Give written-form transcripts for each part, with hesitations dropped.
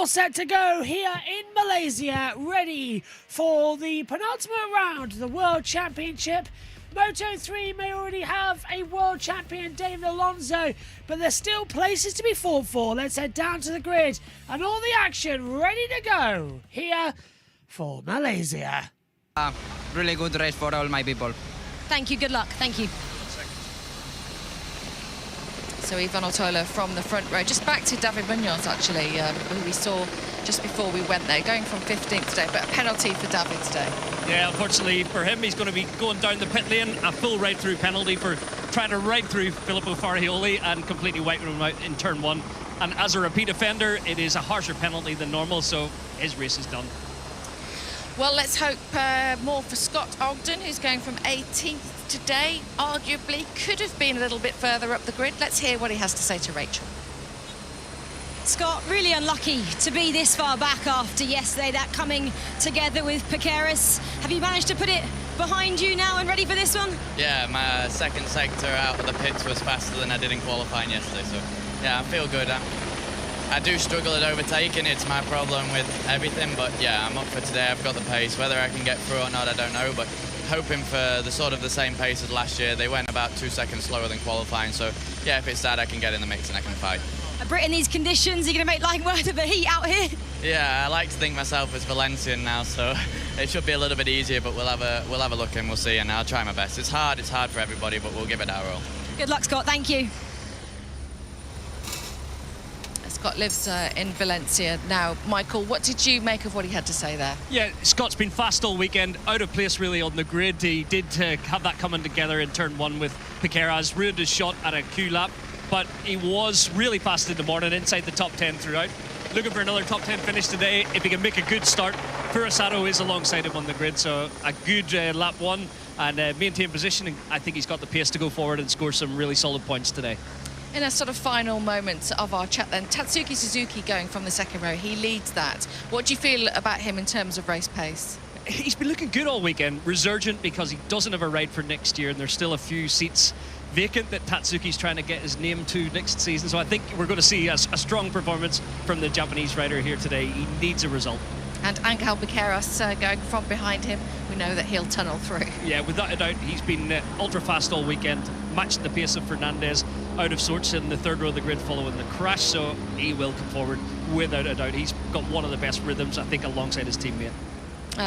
All set to go here in Malaysia, ready for the penultimate round of the World Championship. Moto3 may already have a world champion, David Alonso, but there's still places to be fought for. Let's head down to the grid and all the action ready to go here for Malaysia. Really good race for all my people. Thank you, good luck, thank you. So Ivan Ortola from the front row. Just back to David Munoz, actually, who we saw just before we went there, going from 15th today, but a penalty for David today. Yeah, unfortunately for him, he's going to be going down the pit lane, a full right-through penalty for trying to ride through Filippo Farioli and completely wiping him out in turn one. And as a repeat offender, it is a harsher penalty than normal, so his race is done. Well, let's hope more for Scott Ogden, who's going from 18th today. Arguably could have been a little bit further up the grid. Let's hear what he has to say to Rachel. Scott, really unlucky to be this far back after yesterday, that coming together with Piqueras. Have you managed to put it behind you now and ready for this one? Yeah, my second sector out of the pits was faster than I did in qualifying yesterday, so yeah, I feel good. I do struggle at overtaking, it's my problem with everything, but yeah, I'm up for today, I've got the pace. Whether I can get through or not, I don't know, but hoping for the sort of the same pace as last year. They went about 2 seconds slower than qualifying, so yeah, if it's that, I can get in the mix and I can fight. Britt, in these conditions, you're going to make light work of the heat out here? Yeah, I like to think myself as Valencian now, so it should be a little bit easier, but we'll have a look and we'll see, and I'll try my best. It's hard for everybody, but we'll give it our all. Good luck, Scott, thank you. Scott lives in Valencia now. Michael, what did you make of what he had to say there? Yeah, Scott's been fast all weekend, out of place really on the grid. He did have that coming together in turn one with Piqueras, ruined his shot at a Q lap, but he was really fast in the morning, inside the top 10 throughout. Looking for another top 10 finish today. If he can make a good start, Furasado is alongside him on the grid, so a good lap one and maintain position. I think he's got the pace to go forward and score some really solid points today. In a sort of final moment of our chat then, Tatsuki Suzuki going from the second row, he leads that. What do you feel about him in terms of race pace? He's been looking good all weekend, resurgent because he doesn't have a ride for next year and there's still a few seats vacant that Tatsuki's trying to get his name to next season. So I think we're going to see a strong performance from the Japanese rider here today. He needs a result. And Angel Piqueras going from behind him, we know that he'll tunnel through. Yeah, without a doubt, he's been ultra fast all weekend, matching the pace of Fernandez, out of sorts in the third row of the grid following the crash, so he will come forward without a doubt. He's got one of the best rhythms, I think, alongside his teammate.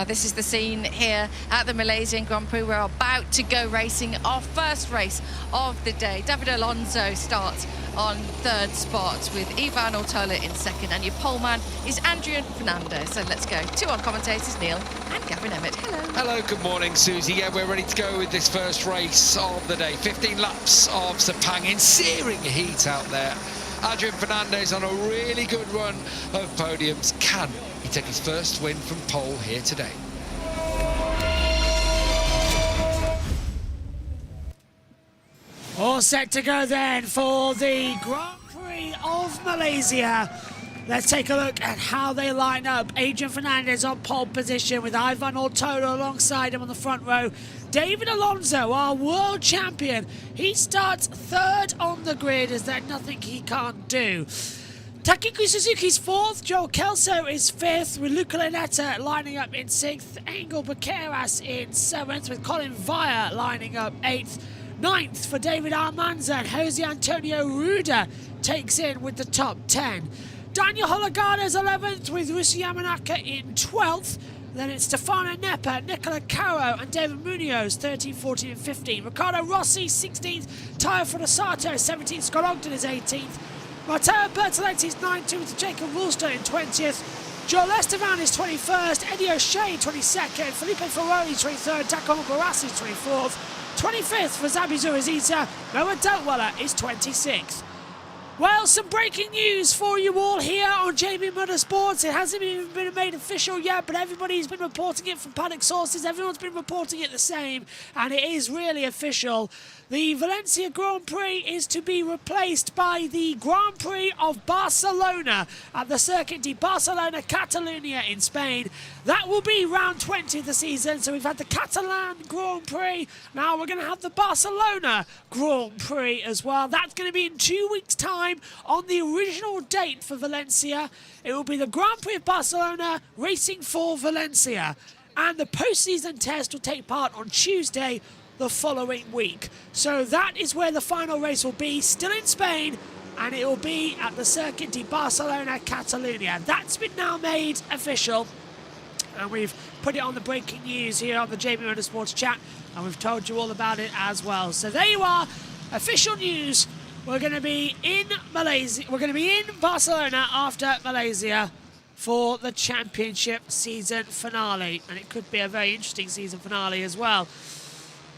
This is the scene here at the Malaysian Grand Prix. We're about to go racing our first race of the day. David Alonso starts on third spot with Ivan Ortola in second, and your poleman is Adrian Fernandez. So let's go to our commentators, Neil and Gavin Emmett. Hello. Hello, good morning, Susie. Yeah, we're ready to go with this first race of the day. 15 laps of Sepang in searing heat out there. Adrian Fernandez on a really good run of podiums. Can he take his first win from pole here today? All set to go then for the Grand Prix of Malaysia. Let's take a look at how they line up. Adrian Fernandez on pole position with Ivan Ortola alongside him on the front row. David Alonso, our world champion, he starts third on the grid as there's nothing he can't do. Takaki Suzuki's fourth, Joel Kelso is fifth, with Luca Lunetta lining up in sixth, Angel Piqueras in seventh, with Colin Vire lining up eighth. Ninth for David Armanza, and Jose Antonio Ruda takes in with the top 10. Daniel Hologano's 11th, with Rusi Yamanaka in 12th. Then it's Stefano Nepa, Nicola Caro and David Munoz, 13, 14 and 15. Ricardo Rossi, 16th. Tayo Furusato, 17th. Scott Ogden is 18th. Matteo Bertoletti is 19th, with Jacob Woolster in 20th. Joel Estevan is 21st. Eddie O'Shea, 22nd. Felipe Ferrari, 23rd. Takamo Barassi, 24th. 25th for Zabi Zuraziza. Noah Deltweller is 26th. Well, some breaking news for you all here on JBMotorsports. It hasn't even been made official yet, but everybody's been reporting it from paddock sources. Everyone's been reporting it the same, and it is really official. The Valencia Grand Prix is to be replaced by the Grand Prix of Barcelona at the Circuit de Barcelona, Catalunya in Spain. That will be round 20 of the season. So we've had the Catalan Grand Prix. Now we're going to have the Barcelona Grand Prix as well. That's going to be in 2 weeks' time. time on the original date for Valencia. It will be the Grand Prix of Barcelona racing for Valencia. And the postseason test will take part on Tuesday the following week. So that is where the final race will be, still in Spain, and it will be at the Circuit de Barcelona, Catalonia. That's been now made official, and we've put it on the breaking news here on the JBMotorsports chat, and we've told you all about it as well. So there you are, official news. We're going to be in Malaysia. We're going to be in Barcelona after Malaysia for the championship season finale, and it could be a very interesting season finale as well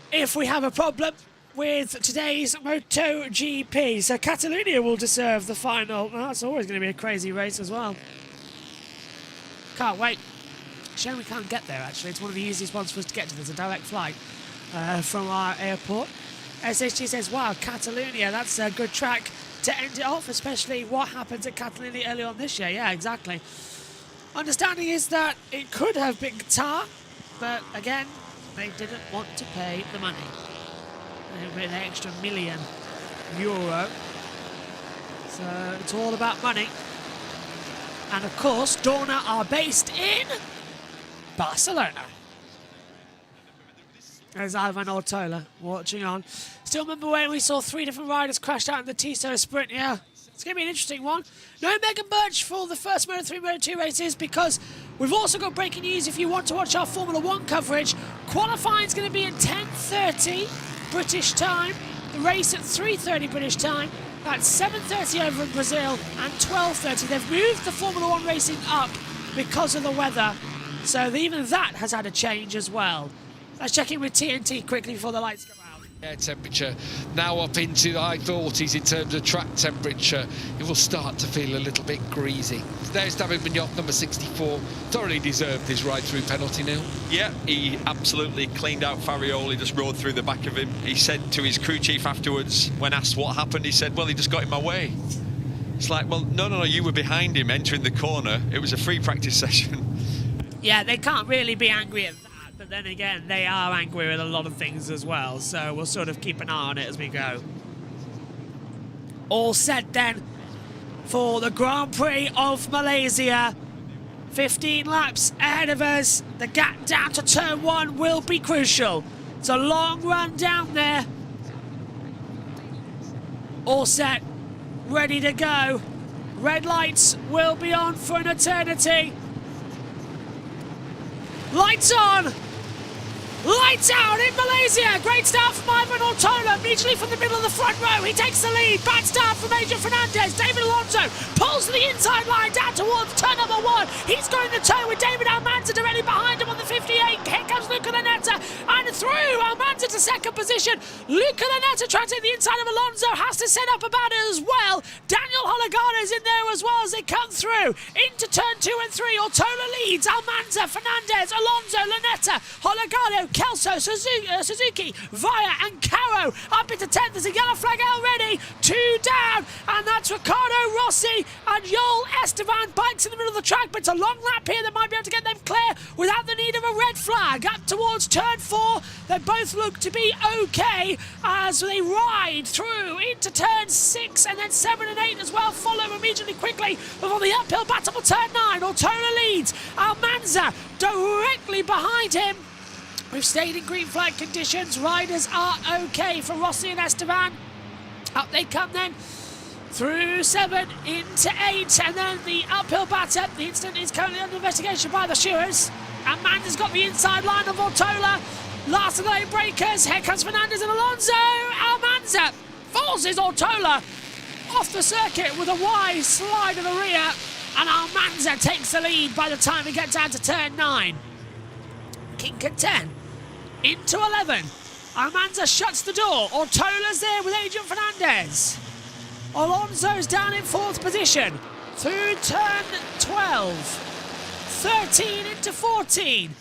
if we have a problem with today's MotoGP. So Catalonia will deserve the final. Well, that's always going to be a crazy race as well. Can't wait. Shame we can't get there, actually. It's one of the easiest ones for us to get to. There's a direct flight from our airport. SHG says, wow, Catalonia, that's a good track to end it off, especially what happens at Catalonia early on this year. Yeah, exactly. Understanding is that it could have been Qatar, but again, they didn't want to pay the money. They paid an extra €1 million. So it's all about money. And of course, Dorna are based in Barcelona. There's Ivan Ortola watching on. Still remember when we saw 3 different riders crash out in the Tissot Sprint? Yeah, it's going to be an interesting one. No Megan Birch for the first Moto3, Moto2 races, because we've also got breaking news if you want to watch our Formula 1 coverage. Qualifying is going to be at 10:30 British time. The race at 3:30 British time. That's 7:30 over in Brazil and 12:30. They've moved the Formula 1 racing up because of the weather. So even that has had a change as well. Let's check in with TNT quickly before the lights go out. Air temperature now up into the high 40s in terms of track temperature. It will start to feel a little bit greasy. There's David Munoz, number 64. Thoroughly deserved his ride-through penalty, Neil. Yeah, he absolutely cleaned out Farioli, just rode through the back of him. He said to his crew chief afterwards, when asked what happened, he said, well, he just got in my way. It's like, well, no, you were behind him entering the corner. It was a free practice session. Yeah, they can't really be angry at that. But then again, they are angry with a lot of things as well, so we'll sort of keep an eye on it as we go. All set then for the Grand Prix of Malaysia. 15 laps ahead of us. The gap down to turn 1 will be crucial. It's a long run down there. All set, ready to go. Red lights will be on for an eternity. Lights on! Lights out in Malaysia. Great start from Ivan Ortola, immediately from the middle of the front row. He takes the lead. Bad start from Adrian Fernandez. David Alonso pulls to the inside line down towards turn number 1. He's going to turn with David Almanza directly behind him on the 58. Here comes Luca Lanetta and through Almanza to second position. Luca Lanetta trying to take the inside of Alonso, has to set up about it as well. Daniel Hologano's in there as well as they come through. Into turn 2 and 3. Ortola leads. Almanza, Fernandez, Alonso, Lanetta, Hologano, Kelso, Suzuki, Via and Caro up into 10th. There's a yellow flag already. 2 down, and that's Ricardo Rossi and Joel Esteban. Bikes in the middle of the track, but it's a long lap here that might be able to get them clear without the need of a red flag. Up towards turn 4, they both look to be okay as they ride through into turn 6, and then 7 and 8 as well follow immediately quickly before the uphill battle for turn 9. Ortola leads. Almanza directly behind him. We've stayed in green flag conditions. Riders are okay for Rossi and Esteban. Up they come then through 7 into 8, and then the uphill batter. The incident is currently under investigation by the Shearers. And Manda's got the inside line of Ortola. Last of the lane breakers. Here comes Fernandez and Alonso. Almanza forces Ortola off the circuit with a wide slide to the rear, and Almanza takes the lead by the time we get down to turn 9. Kink at 10, into 11. Almanza shuts the door. Ortola's there with Adrian Fernandez. Alonso's down in 4th position through turn 12. 13 into 14.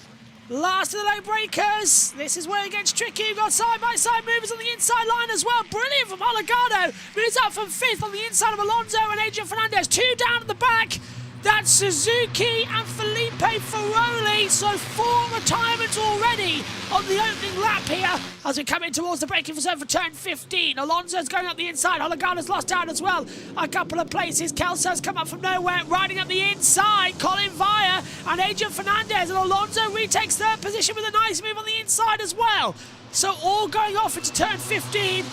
Last of the lane breakers. This is where it gets tricky. You've got side-by-side movers on the inside line as well. Brilliant from Hologano. Moves up from 5th on the inside of Alonso and Adrian Fernandez. 2 down at the back. That's Suzuki and Felipe Giuseppe Ferroli. So 4 retirements already on the opening lap here as we come in towards the braking zone for turn 15. Alonso's going up the inside. Hologana's lost out as well a couple of places. Kelso's come up from nowhere, riding up the inside. Colin Via and Adrian Fernandez, and Alonso retakes third position with a nice move on the inside as well. So all going off into turn 15.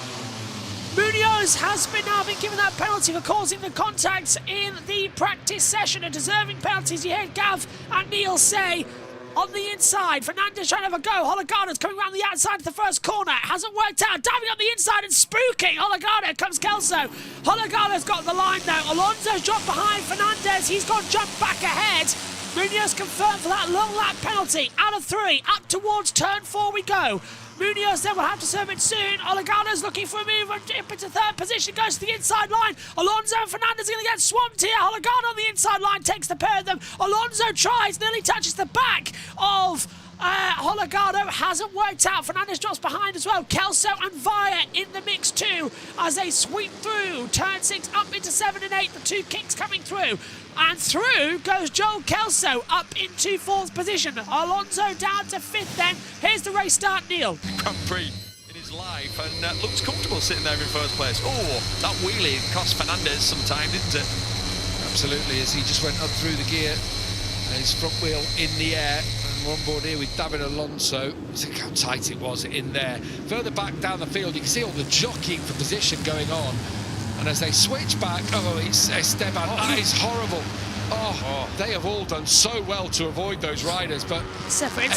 Munoz has now been given that penalty for causing the contacts in the practice session. A deserving penalties, you hear Gav and Neil say. On the inside, Fernandez trying to have a go. Hologana's coming around the outside to the first corner. It hasn't worked out. Diving up the inside and spooking. Hologana comes Kelso. Hologana's got the line now. Alonso's dropped behind Fernandez. He's got jumped back ahead. Munoz confirmed for that long lap penalty. Out of 3, up towards turn 4 we go. Munoz then will have to serve it soon. Hologana's looking for a move into third position, goes to the inside line. Alonso and Fernandez are going to get swamped here. Hologana on the inside line takes the pair of them. Alonso tries, nearly touches the back of Hologana. Hasn't worked out. Fernandez drops behind as well. Kelso and Via in the mix too as they sweep through turn 6 up into 7 and 8. The 2 kicks coming through. And through goes Joel Kelso up into 4th position. Alonso down to 5th then. Here's the race start, Neil. Grand Prix in his life and looks comfortable sitting there in first place. Oh, that wheelie cost Fernandez some time, didn't it? Absolutely, as he just went up through the gear. His front wheel in the air. And we're on board here with David Alonso. Look how tight it was in there. Further back down the field, you can see all the jockeying for position going on. And as they switch back, oh, it's Esteban. That is horrible. Oh, they have all done so well to avoid those riders, but Esteban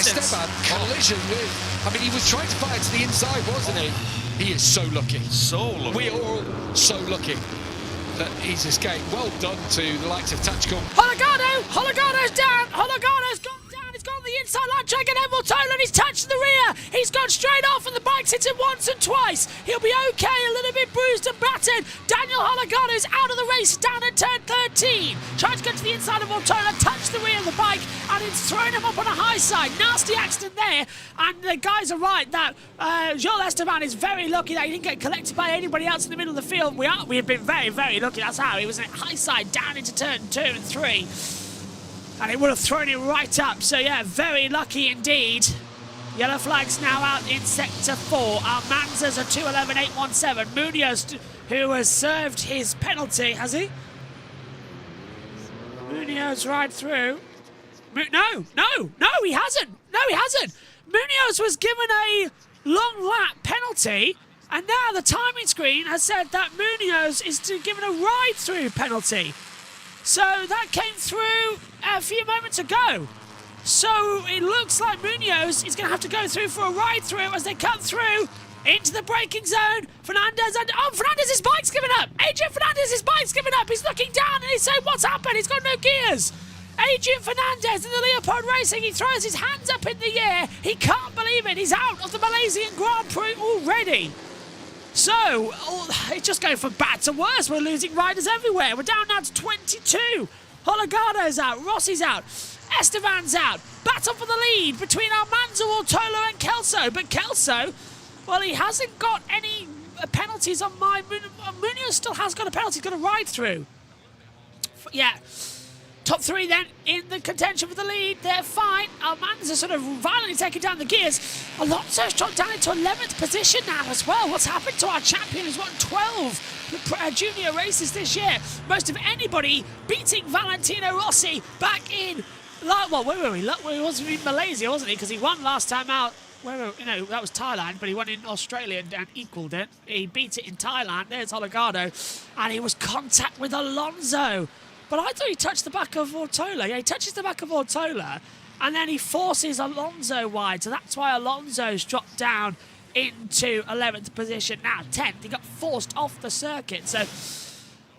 collision with. I mean, he was trying to fire to the inside, wasn't he? He is so lucky. So lucky. We are all so lucky that he's escaped. Well done to the likes of Tactical. Hologano's down. Hologano's gone down. He's gone on the inside line, trying to get Hamilton, and he's touched the rear. He's gone straight off, and the bike's hit him once and twice. He'll be okay, a little bit bruised and battered. Daniel Hologano is out of the race, down at turn 13. Trying to get to the inside of Ortola, touched the rear of the bike, and it's thrown him up on a high side. Nasty accident there, and the guys are right that Joel Esteban is very lucky that he didn't get collected by anybody else in the middle of the field. We have been very, very lucky. That's how he was at high side down into turn 2 and 3. And it would have thrown it right up. So, yeah, very lucky indeed. Yellow flags now out in Sector 4. Almanza's a 2:11.817. Munoz, who has served his penalty, has he? Munoz right through. No, he hasn't. No, he hasn't. Munoz was given a long lap penalty, and now the timing screen has said that Munoz is given a ride-through penalty. So that came through a few moments ago. So it looks like Munoz is going to have to go through for a ride-through as they cut through into the braking zone. Fernandez, and Fernandez's bike's given up. Adrian Fernandez's bike's given up. He's looking down and he's saying, what's happened? He's got no gears. Adrian Fernandez in the Leopard Racing, he throws his hands up in the air. He can't believe it. He's out of the Malaysian Grand Prix already. So, it's just going from bad to worse. We're losing riders everywhere. We're down now to 22. Hologano's out. Rossi's out. Esteban's out. Battle for the lead between Almanza, Ortola and Kelso. But Kelso, well, he hasn't got any penalties on my... Munoz still has got a penalty. He's got a ride through. Yeah. Top 3 then in the contention for the lead. They're fine. Almanza sort of violently taking down the gears. Alonso's dropped down into 11th position now as well. What's happened to our champion who's won 12 junior races this year? Most of anybody beating Valentino Rossi back in... Well, where were we? He was in Malaysia, wasn't he? Because he won last time out. That was Thailand, but he won in Australia and equalled it. He beat it in Thailand. There's Hologano. And he was contact with Alonso. But I thought he touched the back of Ortola. Yeah, he touches the back of Ortola, and then he forces Alonso wide. So that's why Alonso's dropped down into 11th position. Now 10th. He got forced off the circuit. So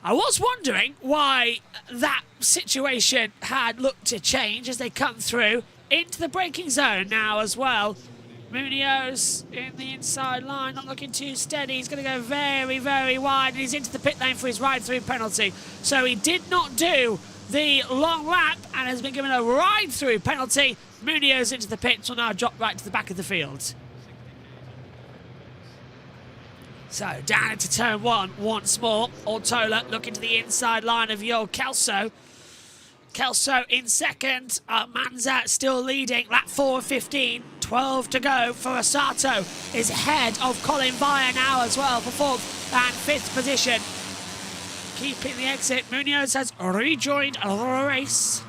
I was wondering why that situation had looked to change as they come through into the braking zone now as well. Munoz in the inside line, not looking too steady. He's going to go very, very wide, and he's into the pit lane for his ride-through penalty. So he did not do the long lap and has been given a ride-through penalty. Munoz into the pits will now drop right to the back of the field. So down into turn 1 once more. Ortola looking to the inside line of Joel Kelso. Kelso in second. Manza still leading. Lap 4 of 15. 12 to go for Osato. Is ahead of Colin Vire now as well for 4th and 5th position. Keeping the exit. Munoz has rejoined the race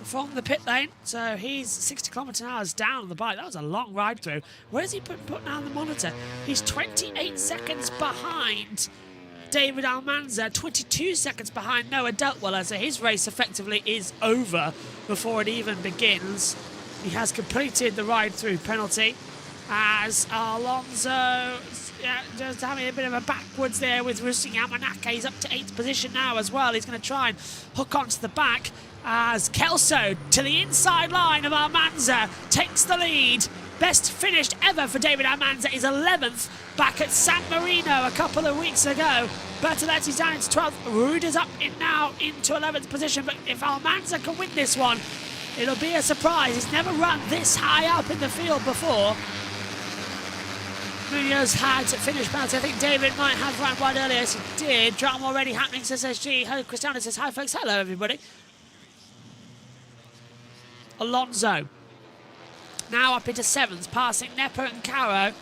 from the pit lane. So he's 60 km/h down on the bike. That was a long ride through. Where's he put now on the monitor? He's 28 seconds behind David Almanza, 22 seconds behind Noah Deltweller, so his race effectively is over before it even begins. He has completed the ride-through penalty as Alonso just having a bit of a backwards there with Rusi Yamanaka. He's up to 8th position now as well. He's going to try and hook onto the back as Kelso to the inside line of Almanza takes the lead. Best finished ever for David Almanza is 11th back at San Marino a couple of weeks ago. Bertoletti's down into 12th. Ruder's up now into 11th position. But if Almanza can win this one, it'll be a surprise. He's never run this high up in the field before. Munoz had finished penalty. I think David might have run wide earlier. Yes, he did. Drama already happening, says SG. Hello, Cristiano says hi, folks. Hello, everybody. Alonso now up into 7th, passing Nepo and Caro,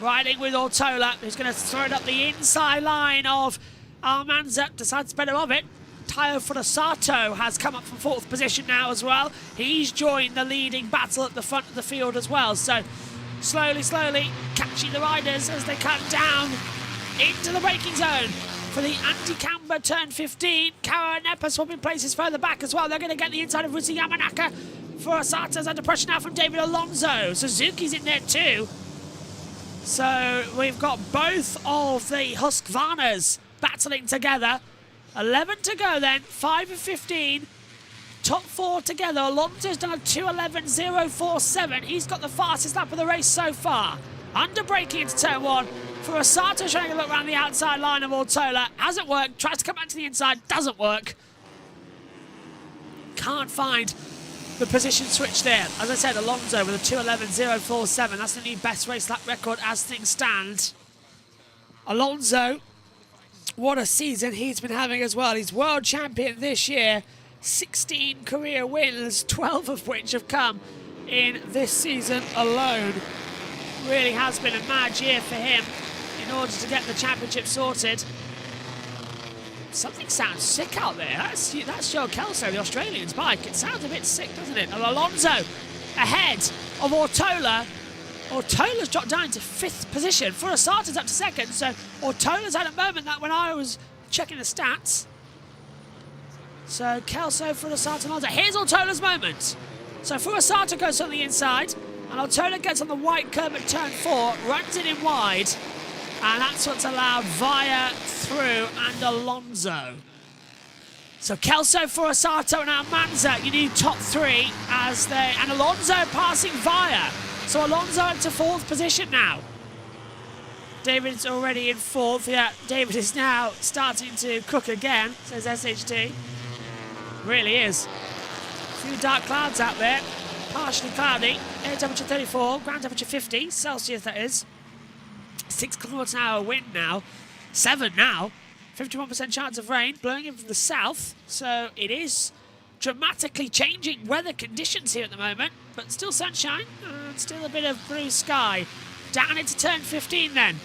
riding with Ortola, who's going to throw it up the inside line of Almanza, decides better of it. Tayo Furusato has come up from 4th position now as well. He's joined the leading battle at the front of the field as well. So slowly catching the riders as they come down into the braking zone. For the anti-camber turn 15, Caro and Nepo swapping places further back as well. They're going to get the inside of Rusi Yamanaka. Furusato's under pressure now from David Alonso. Suzuki's in there too. So we've got both of the Husqvarnas battling together. 11 to go then, 5 of 15. Top 4 together. Alonso's done a 2:11.047. He's got the fastest lap of the race so far. Under braking into turn 1. Furusato trying to look around the outside line of Ortola. Hasn't worked. Tries to come back to the inside. Doesn't work. Can't find the position switch there. As I said, Alonso with a 2:11.047. That's the new best race lap record as things stand. Alonso, what a season he's been having as well. He's world champion this year. 16 career wins, 12 of which have come in this season alone. Really has been a mad year for him in order to get the championship sorted. Something sounds sick out there. That's Joe Kelso, the Australian's bike. It sounds a bit sick, doesn't it? And Alonso ahead of Ortola. Ortola's dropped down to 5th position. Furusato's up to 2nd. So Ortola's had a moment that when I was checking the stats. So Kelso, Furusato, Alonso. Here's Ortola's moment. So Furusato goes on the inside. And Ortola gets on the white curb at turn 4. Runs it in wide. And that's what's allowed Vire through and Alonso. So Kelso, Furusato and Almanza, you need top 3 as they... And Alonso passing Vire. So Alonso into 4th position now. David's already in 4th. Yeah, David is now starting to cook again, says SHT. Really is. A few dark clouds out there. Partially cloudy. Air temperature 34, ground temperature 50 Celsius that is. 6 km/h wind now. 7 now. 51% chance of rain blowing in from the south. So it is dramatically changing weather conditions here at the moment. But still sunshine and still a bit of blue sky. Down into turn 15 then.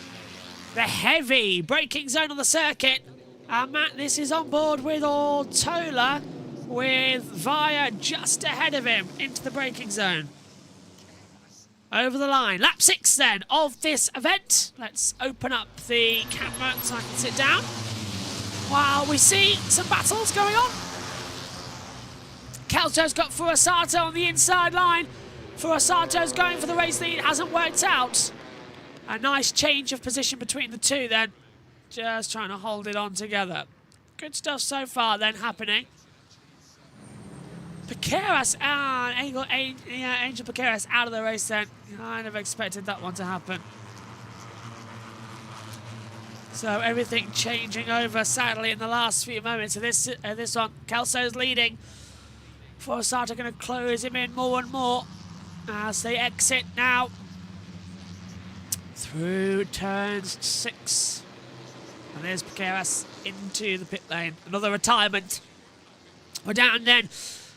The heavy braking zone on the circuit. Matt, this is on board with Ortola with Vire just ahead of him into the braking zone. Over the line. Lap 6 then of this event. Let's open up the camera so I can sit down while we see some battles going on. Kelso's got Furusato on the inside line. Furusato's going for the race lead. Hasn't worked out. A nice change of position between the two then. Just trying to hold it on together. Good stuff so far then happening. Piqueras and Angel Piqueras out of the race then. Kind of expected that one to happen. So everything changing over sadly in the last few moments of this one. Kelso's leading. Furusato going to close him in more and more as they exit now through turns 6. And there's Piqueras into the pit lane. Another retirement We're down then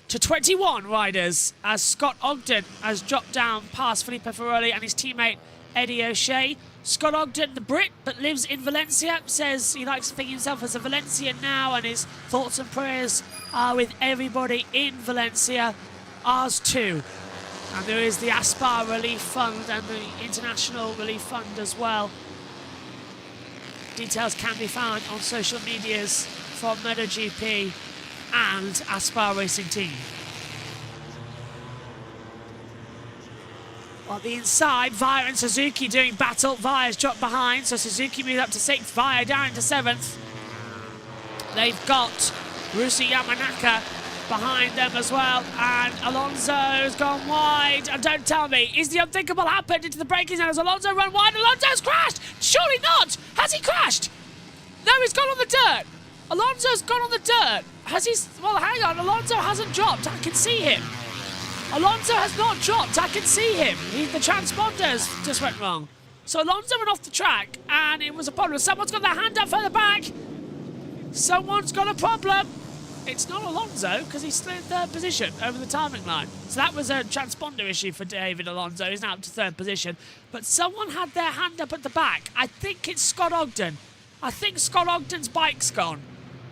to 21 riders as Scott Ogden has dropped down past Felipe Ferroli and his teammate Eddie O'Shea. Scott Ogden, the Brit, but lives in Valencia, says he likes to think himself as a Valencian now, and his thoughts and prayers are with everybody in Valencia. Ours too. And there is the Aspar Relief Fund and the International Relief Fund as well. Details can be found on social medias from MotoGP and Aspar Racing Team. On the inside, Via and Suzuki doing battle. Via's dropped behind, so Suzuki moved up to 6th, Via down to 7th. They've got Rusi Yamanaka behind them as well, and Alonso's gone wide. And don't tell me, is the unthinkable happened into the braking zone? Has Alonso run wide? Alonso's crashed! Surely not! Has he crashed? No, he's gone on the dirt. Alonso's gone on the dirt. Has he? Well, hang on, Alonso hasn't dropped. I can see him. Alonso has not dropped. I can see him. The transponders just went wrong. So Alonso went off the track, and it was a problem. Someone's got their hand up further back. Someone's got a problem. It's not Alonso, because he's still in 3rd position over the timing line. So that was a transponder issue for David Alonso. He's now up to 3rd position. But someone had their hand up at the back. I think it's Scott Ogden. I think Scott Ogden's bike's gone.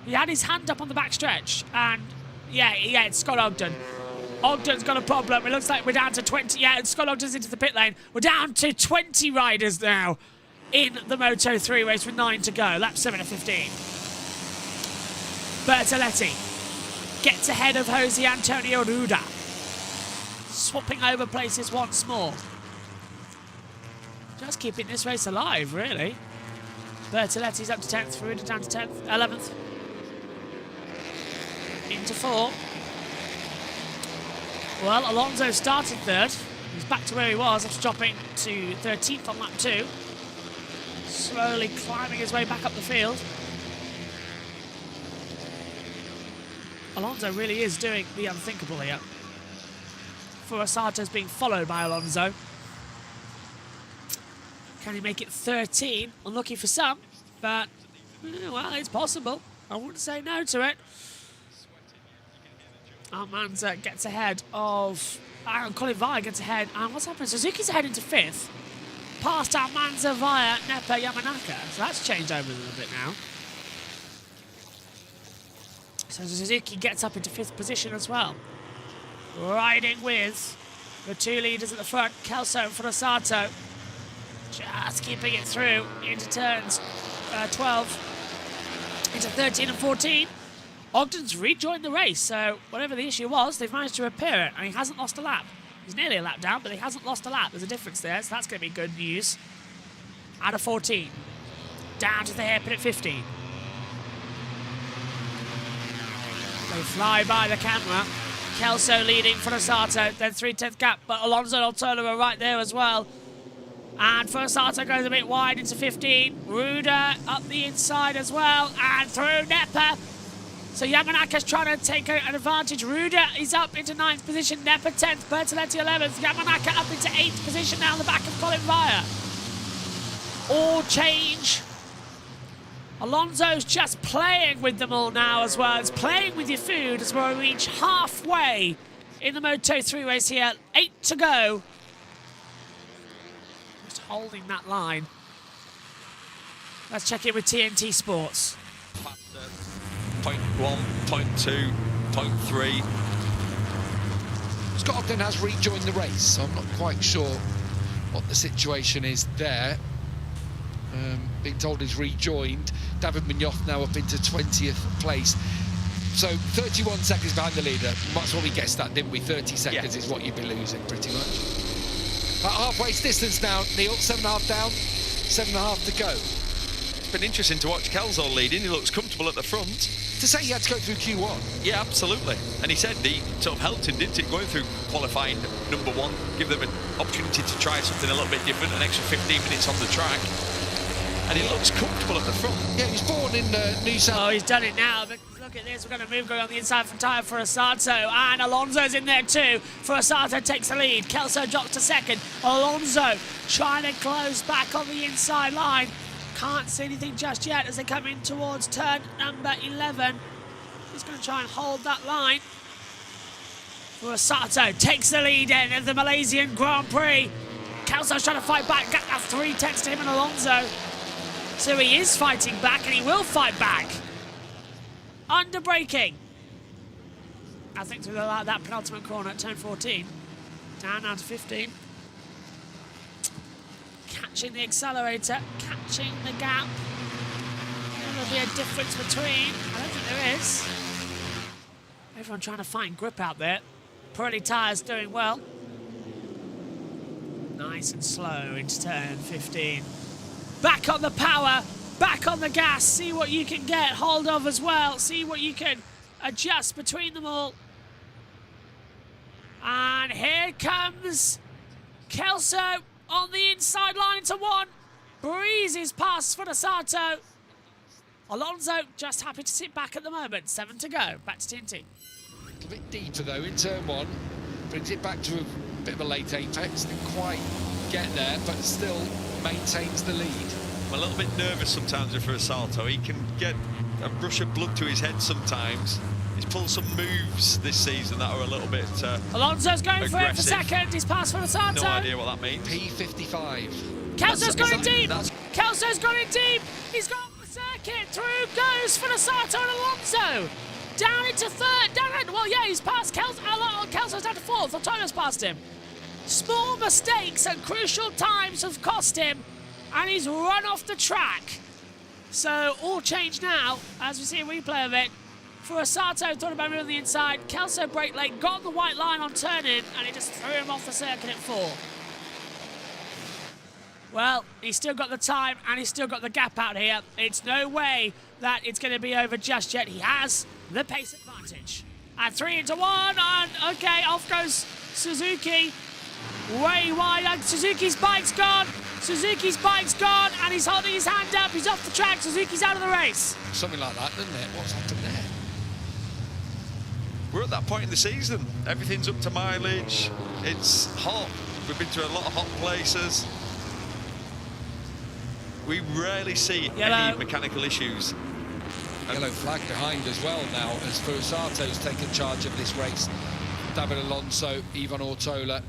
He had his hand up on the back stretch, and yeah, it's Scott Ogden. Ogden's got a problem. It looks like we're down to 20. Yeah, Scott Ogden's into the pit lane. We're down to 20 riders now in the Moto3 race with 9 to go. Lap 7 of 15. Bertoletti gets ahead of Jose Antonio Ruda. Swapping over places once more. Just keeping this race alive, really. Bertoletti's up to 10th, Ruda down to 10th, 11th. Into 4. Well, Alonso started 3rd. He's back to where he was after dropping to 13th on lap 2. Slowly climbing his way back up the field. Alonso really is doing the unthinkable here. Furasato's being followed by Alonso. Can he make it 13? Unlucky for some, but, well, it's possible. I wouldn't say no to it. Almanza gets ahead of... Colin Via gets ahead. And what's happened? Suzuki's ahead into 5th. Past Almanza via Nepa Yamanaka. So that's changed over a little bit now. So Suzuki gets up into 5th position as well. Riding with the 2 leaders at the front, Kelso and Furasato. Just keeping it through into turns 12, into 13 and 14. Ogden's rejoined the race, so whatever the issue was, they've managed to repair it, and he hasn't lost a lap. He's nearly a lap down, but he hasn't lost a lap. There's a difference there, so that's going to be good news. Out of 14. Down to the hairpin at 15. They fly by the camera. Kelso leading Furasato, then 3/10 gap, but Alonso and Ortola are right there as well. And Furasato goes a bit wide into 15. Ruda up the inside as well, and through Nepa. So Yamanaka's trying to take an advantage. Ruda is up into 9th position, Nepa 10th, Bertoletti 11th, Yamanaka up into 8th position now on the back of Colin Via. All change. Alonso's just playing with them all now as well. It's playing with your food as we reach halfway in the Moto3 race here. 8 to go. Just holding that line. Let's check in with TNT Sports. 0.1, 0.2, 0.3. Scott Ogden has rejoined the race, so I'm not quite sure what the situation is there. Being told he's rejoined. David Munoz now up into 20th place. So 31 seconds behind the leader. That's what we guessed that, didn't we? 30 seconds is what you'd be losing, pretty much. At halfway distance now, Neil, 7.5 down, 7.5 to go. It's been interesting to watch Kelso leading. He looks comfortable at the front. To say he had to go through Q1. Yeah, absolutely. And he said he sort of helped him, didn't it? Going through qualifying number 1, give them an opportunity to try something a little bit different, an extra 15 minutes on the track. And he looks comfortable at the front. Yeah, he was born in New South. Oh, he's done it now. But look at this. We're going to move going on the inside from tyre for Furasato. And Alonso's in there too. Furasato takes the lead. Kelso drops to 2nd. Alonso trying to close back on the inside line. Can't see anything just yet as they come in towards turn number 11. He's going to try and hold that line. Rosato takes the lead in of the Malaysian Grand Prix. Kelso's trying to fight back. Got that 3/10 to him and Alonso. So he is fighting back, and he will fight back. Under braking. I think through that penultimate corner at turn 14. Down now to 15. Catching the accelerator, catching the gap. Will there be a difference between? I don't think there is. Everyone trying to find grip out there. Pirelli tyres doing well. Nice and slow into turn 15. Back on the power, back on the gas. See what you can get hold of as well. See what you can adjust between them all. And here comes Kelso on the inside line into one. Breezes past Funasato. Alonso just happy to sit back at the moment. 7 to go. Back to TNT. A bit deeper though in turn 1. Brings it back to a bit of a late apex. Didn't quite get there, but still maintains the lead. I'm a little bit nervous sometimes for Salto. He can get a rush of blood to his head sometimes. He's pulled some moves this season that are a little bit Alonso's going aggressive. for it for second. He's past Funasato. No idea what that means. P55. Kelso's gone in deep. Kelso's gone in deep. He's got the circuit. Through goes Funasato and Alonso. Down into third. Well, yeah, he's passed Kelso. Kelso's down to fourth. Otono's past him. Small mistakes at crucial times have cost him, and he's run off the track. So all changed now, as we see a replay of it. Funasato thought about moving on the inside. Kelso brake late, got on the white line on turn-in, and he just threw him off the circuit at 4. Well, he's still got the time, and he's still got the gap out here. It's no way that it's going to be over just yet. He has the pace advantage. And 3 into 1, and okay, off goes Suzuki. Way wide, and Suzuki's bike's gone. Suzuki's bike's gone, and he's holding his hand up. He's off the track. Suzuki's out of the race. Something like that, doesn't it? What's happened there? We're at that point in the season. Everything's up to mileage. It's hot. We've been to a lot of hot places. We rarely see any mechanical issues. Yellow flag behind as well now, as Fusato's taken charge of this race. David Alonso, Ivan Ortola,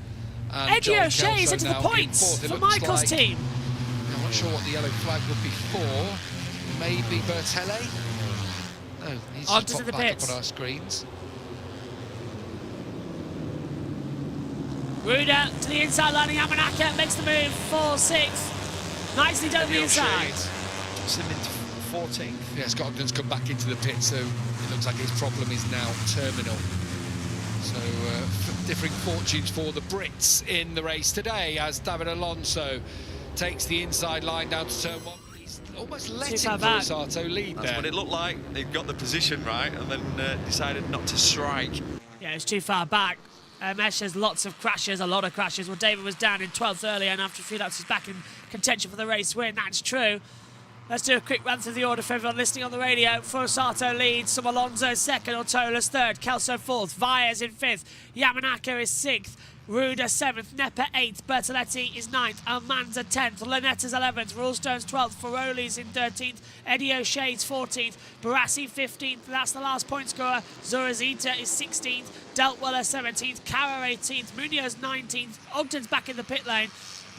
and Eddie John O'Shea's Kelso into the now points in for fourth. Michael's team. I'm not sure what the yellow flag would be for. Maybe Bertelle? No, he's Onto popped the back pits. up on our screens. Ruda to the inside line. Yamanaka makes the move for 6th. Nicely done on the inside. Puts him into 14th. Yeah, Scott Ogden's come back into the pit, so it looks like his problem is now terminal. So differing fortunes for the Brits in the race today, as David Alonso takes the inside line down to turn 1. He's almost letting Fusato lead That's there. what it looked like. They got the position right and then decided not to strike. Yeah, it's too far back. Mesh has lots of crashes, a lot of crashes. Well, David was down in 12th earlier, and after a few laps he's back in contention for the race win. That's true. Let's do a quick run through the order for everyone listening on the radio. Fusato leads, some Alonso second, Ortola's third, Kelso fourth, Vias in 5th, Yamanaka is 6th, Ruda 7th, Nepa 8th, Bertoletti is 9th, Almanza 10th, Linetta's 11th, Rulstone's 12th, Ferroli's in 13th, Eddie O'Shea's 14th, Barassi 15th, that's the last point scorer, Zurazita is 16th, Deltweller 17th, Carrer 18th, Munoz 19th, Ogden's back in the pit lane,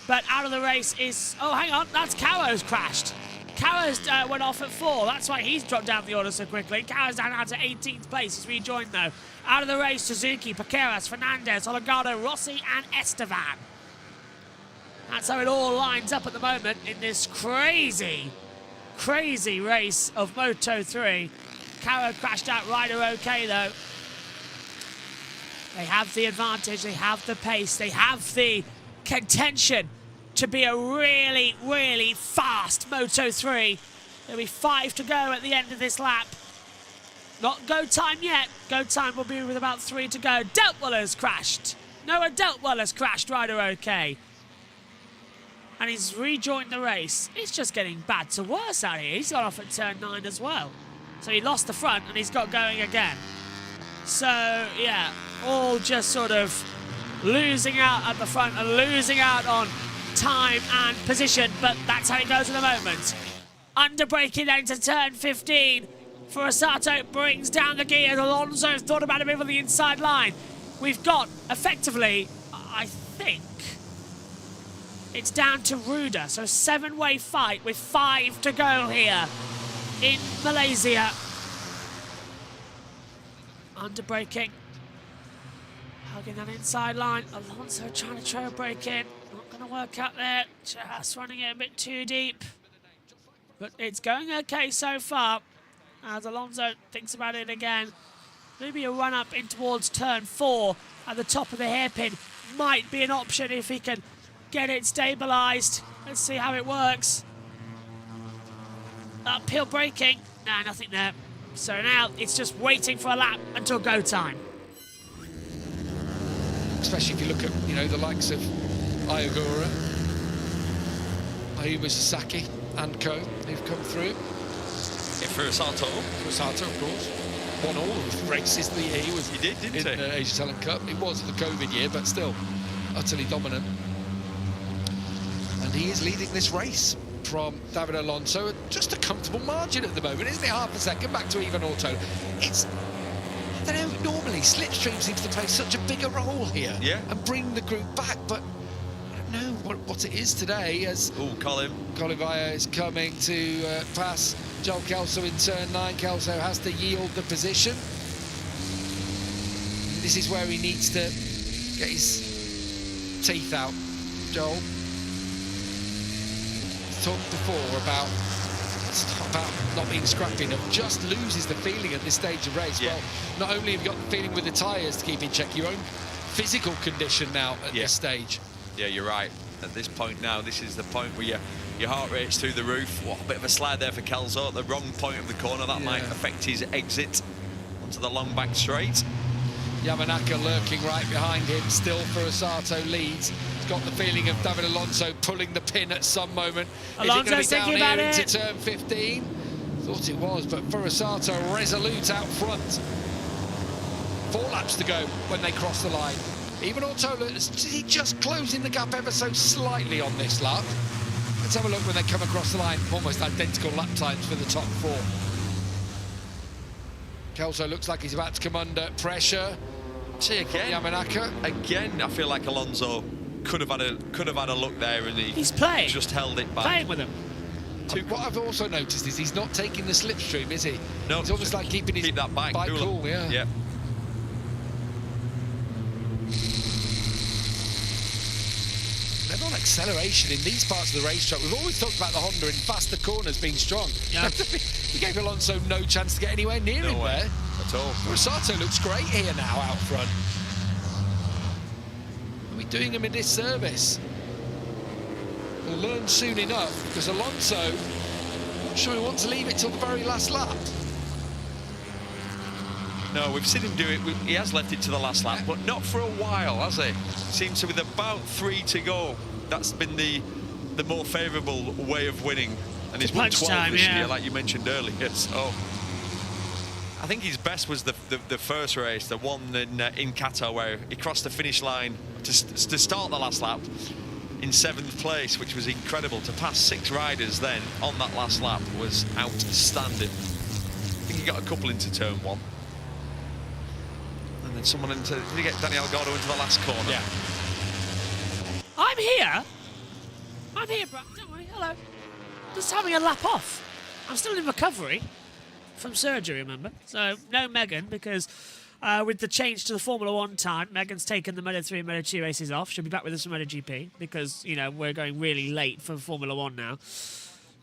but out of the race is, oh hang on, that's Carro's crashed. Carro's went off at 4, that's why he's dropped down the order so quickly. Carro's down now to 18th place, he's rejoined though. Out of the race, Suzuki, Paqueras, Fernandez, Olagado, Rossi and Esteban. That's how it all lines up at the moment in this crazy, crazy race of Moto3. Carro crashed out, rider okay though. They have the advantage, they have the pace, they have the contention to be a really, really fast Moto3. There'll be 5 to go at the end of this lap. Not go time yet. Go time will be with about 3 to go. Deltweller's crashed. Noah Deltweller's crashed, rider okay. And he's rejoined the race. It's just getting bad to worse out here. He's gone off at turn 9 as well. So he lost the front and he's got going again. So, yeah, all just sort of losing out at the front and losing out on time and position, but that's how it goes at the moment. Under braking then to turn 15. Furasato brings down the gears. Alonso thought about a move on the inside line. We've got, effectively, I think, it's down to Ruda. So 7-way fight with 5 to go here in Malaysia. Under braking. Hugging that inside line. Alonso trying to trail brake in. Not going to work out there. Just running it a bit too deep. But it's going okay so far. As Alonso thinks about it again. Maybe a run up in towards turn 4 at the top of the hairpin might be an option if he can get it stabilised. Let's see how it works. Uphill braking. Nah, nothing there. So now it's just waiting for a lap until go time. Especially if you look at, you know, the likes of Ayagura, Ayumu Sasaki and co, who've come through. Yeah, Furasato, of course, won all of the races that he was. He did, didn't in he? Asia Talent Cup. It was the COVID year, but still utterly dominant. And he is leading this race from David Alonso. Just a comfortable margin at the moment, isn't it? Half a second back to Ivan Ortona. It's, I don't know, normally slipstream seems to play such a bigger role here, yeah, and bring the group back, but I don't know what it is today. As Colin Vaya is coming to pass Joel Kelso in turn 9. Kelso has to yield the position. This is where he needs to get his teeth out. Joel talked before about not being scrappy enough, just loses the feeling at this stage of race. Well, not only have you got the feeling with the tyres to keep in check, your own physical condition now at this stage. Yeah, you're right. At this point now, this is the point where your heart rate's through the roof. What a bit of a slide there for Kelso at the wrong point of the corner. That might affect his exit onto the long back straight. Yamanaka lurking right behind him. Still Furasato leads. He's got the feeling of David Alonso pulling the pin at some moment. Alonso's thinking about it. Into turn 15? Thought it was, but Furasato resolute out front. 4 laps to go when they cross the line. Even Ortola, is he just closing the gap ever so slightly on this lap? Let's have a look when they come across the line. Almost identical lap times for the top 4. Kelso looks like he's about to come under pressure. See again, Yamanaka. Again, I feel like Alonso could have had a look there, and he's playing, just held it back. Playing with him. What I've also noticed is he's not taking the slipstream, is he? No, it's almost like keeping his that bike cool. Yeah. They're on acceleration in these parts of the racetrack. We've always talked about the Honda in faster corners being strong. Yeah. He gave Alonso no chance to get anywhere near him there. At all. Furasato looks great here now out front. Are we doing him a disservice? We'll learn soon enough, because Alonso, I'm not sure he wants to leave it till the very last lap. No, we've seen him do it. He has left it to the last lap, but not for a while, has he? Seems to, with about 3 to go, that's been the more favourable way of winning. And he's won 12 this year, like you mentioned earlier. So I think his best was the first race, the one in Qatar, where he crossed the finish line to start the last lap in 7th place, which was incredible. To pass 6 riders then on that last lap was outstanding. I think he got a couple into turn 1. And then someone did he get Daniel Gordo into the last corner? Yeah. I'm here, bro. Don't worry. Hello. Just having a lap off. I'm still in recovery from surgery, remember? So no Megan, because with the change to the Formula 1 time, Megan's taken the Moto 3 and Moto 2 races off. She'll be back with us for Moto GP, because, you know, we're going really late for Formula 1 now.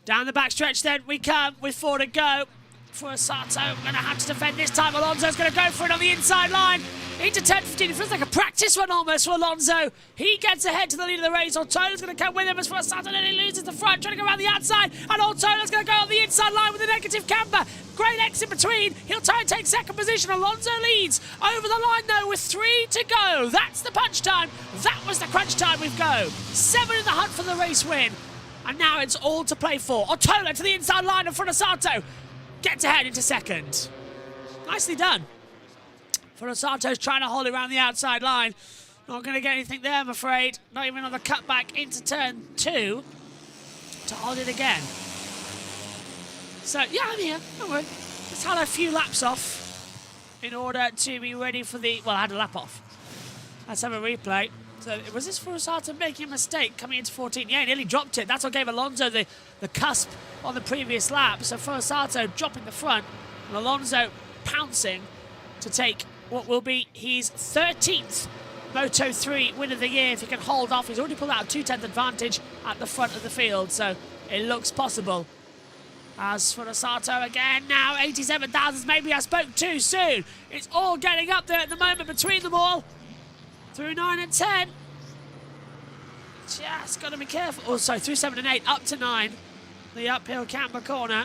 Down the backstretch then we come with 4 to go. Furasato going to have to defend this time. Alonso's going to go for it on the inside line. Into 10-15. It feels like a practice run almost for Alonso. He gets ahead to the lead of the race. Ortola's going to come with him as Furasato, and he loses the front, trying to go around the outside. And Ortola's going to go on the inside line with a negative camber. Great exit between. He'll try and take 2nd position. Alonso leads over the line though with 3 to go. That's the punch time. That was the crunch time. We've go 7 in the hunt for the race win. And now it's all to play for. Ortola to the inside line of Furasato. Gets ahead into 2nd. Nicely done. Furasato's trying to hold it around the outside line. Not going to get anything there, I'm afraid. Not even on the cutback into turn 2 to hold it again. So, yeah, I'm here. Don't worry. Just had a few laps off in order to be ready for the... Well, I had a lap off. Let's have a replay. So was this Furusato making a mistake coming into 14? Yeah, he nearly dropped it. That's what gave Alonso the cusp on the previous lap. So Furusato dropping the front and Alonso pouncing to take what will be his 13th Moto3 win of the year. If he can hold off, he's already pulled out a 2/10 advantage at the front of the field. So it looks possible. As Furusato again, now 87,000. Maybe I spoke too soon. It's all getting up there at the moment between them all. Through 9 and 10. Just got to be careful. Oh, sorry, through 7 and 8, up to 9. The uphill camber corner.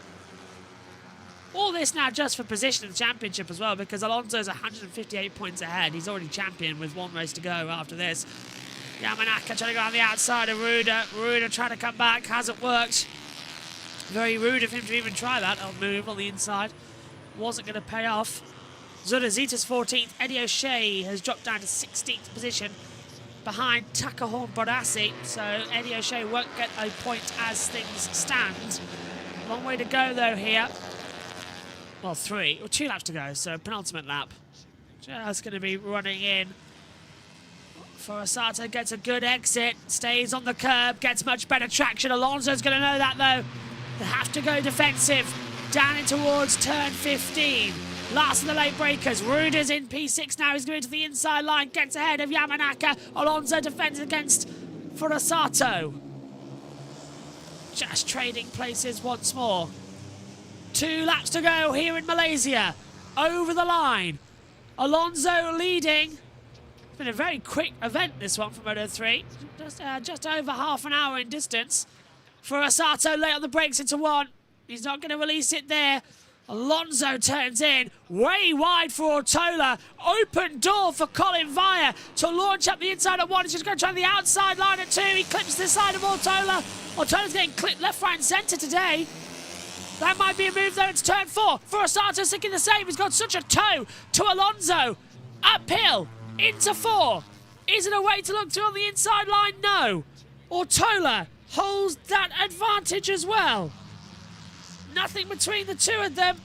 All this now just for position in the championship as well, because Alonso's 158 points ahead. He's already champion with 1 race to go after this. Yamanaka trying to go on the outside of Ruda. Ruda trying to come back, hasn't worked. Very rude of him to even try that. I'll move on the inside. Wasn't going to pay off. Zudazita's 14th. Eddie O'Shea has dropped down to 16th position behind Takahorn Brodassi. So Eddie O'Shea won't get a point as things stand. Long way to go though here. Well, 2 laps to go, so penultimate lap. Just going to be running in. Furusato gets a good exit, stays on the curb, gets much better traction. Alonso's going to know that though. They have to go defensive down in towards turn 15. Last of the late breakers. Ruda's in P6 now. He's going to the inside line. Gets ahead of Yamanaka. Alonso defends against Furusato. Just trading places once more. 2 laps to go here in Malaysia. Over the line. Alonso leading. It's been a very quick event, this one, for Moto3. Just over half an hour in distance. Furusato late on the brakes into 1. He's not going to release it there. Alonso turns in, way wide for Ortola. Open door for Colin Vire to launch up the inside at 1. He's just going to try the outside line at 2. He clips the side of Ortola. Ortola's getting clipped left, right and centre today. That might be a move though into turn 4. Furusato thinking the same. He's got such a toe to Alonso. Uphill, into 4. Is it a way to look to on the inside line? No. Ortola holds that advantage as well. Nothing between the two of them.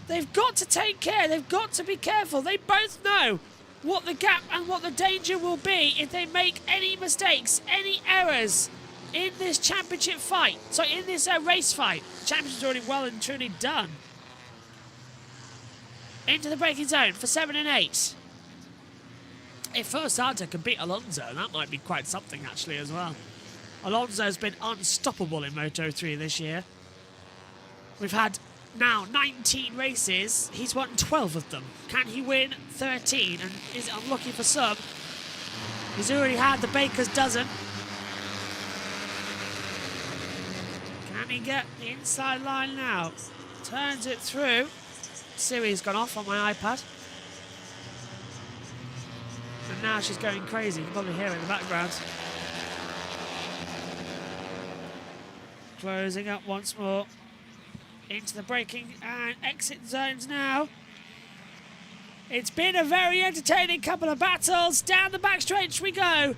They've got to take care. They've got to be careful. They both know what the gap and what the danger will be if they make any mistakes, any errors in this championship fight. So in this race fight. The championship's already well and truly done. Into the braking zone for 7 and 8. If Furusato can beat Alonso, that might be quite something actually as well. Alonso's been unstoppable in Moto3 this year. We've had now 19 races. He's won 12 of them. Can he win 13? And is it unlucky for some? He's already had the baker's dozen. Can he get the inside line now? Turns it through. Siri's gone off on my iPad. And now she's going crazy. You can probably hear it in the background. Closing up once more. Into the braking and exit zones now. It's been a very entertaining couple of battles. Down the back stretch we go.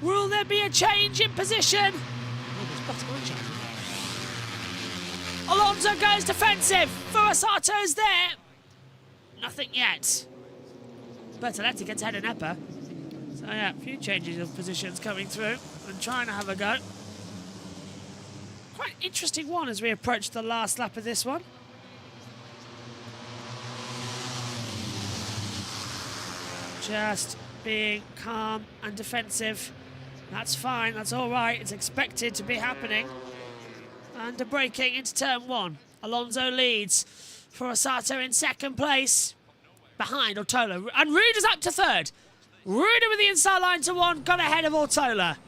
Will there be a change in position? Alonso goes defensive. Furusato's there. Nothing yet. Bertoletti gets ahead of Nepper. So yeah, a few changes of positions coming through and trying to have a go. Quite an interesting one as we approach the last lap of this one. Just being calm and defensive. That's fine, that's all right. It's expected to be happening. And braking into turn 1. Alonso leads. Furusato in 2nd place. Behind Ortola. And Ruda's up to 3rd. Ruda with the inside line to 1. Got ahead of Ortola.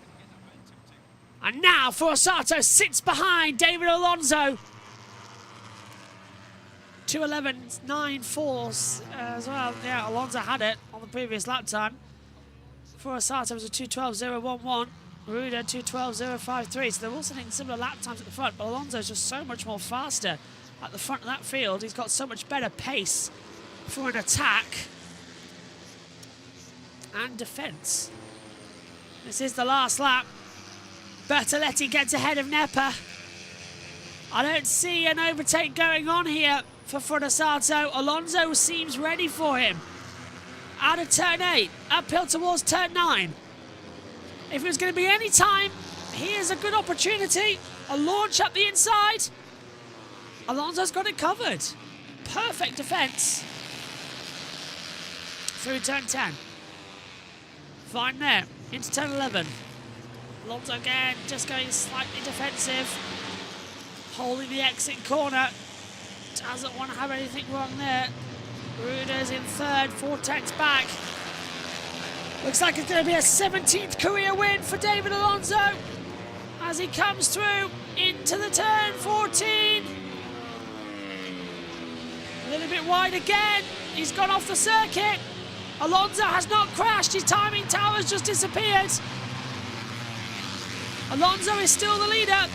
And now Furusato sits behind David Alonso. 2:11.94 as well. Yeah, Alonso had it on the previous lap time. Furusato was a 2:12.011. Ruda 2:12.053. So they're all sitting similar lap times at the front, but Alonso's just so much more faster at the front of that field. He's got so much better pace for an attack and defence. This is the last lap. Bertoletti gets ahead of Nepper. I don't see an overtake going on here for Fodasato. Alonso seems ready for him. Out of turn 8, uphill towards turn 9. If there's going to be any time, here's a good opportunity. A launch up the inside. Alonso's got it covered. Perfect defence. Through turn 10. Fine there. Into turn 11. Alonso again, just going slightly defensive. Holding the exit corner. Doesn't want to have anything wrong there. Ruder's in third, 4 tenths back. Looks like it's going to be a 17th career win for David Alonso as he comes through into the turn 14. A little bit wide again. He's gone off the circuit. Alonso has not crashed. His timing tower's just disappeared. Alonso is still the leader.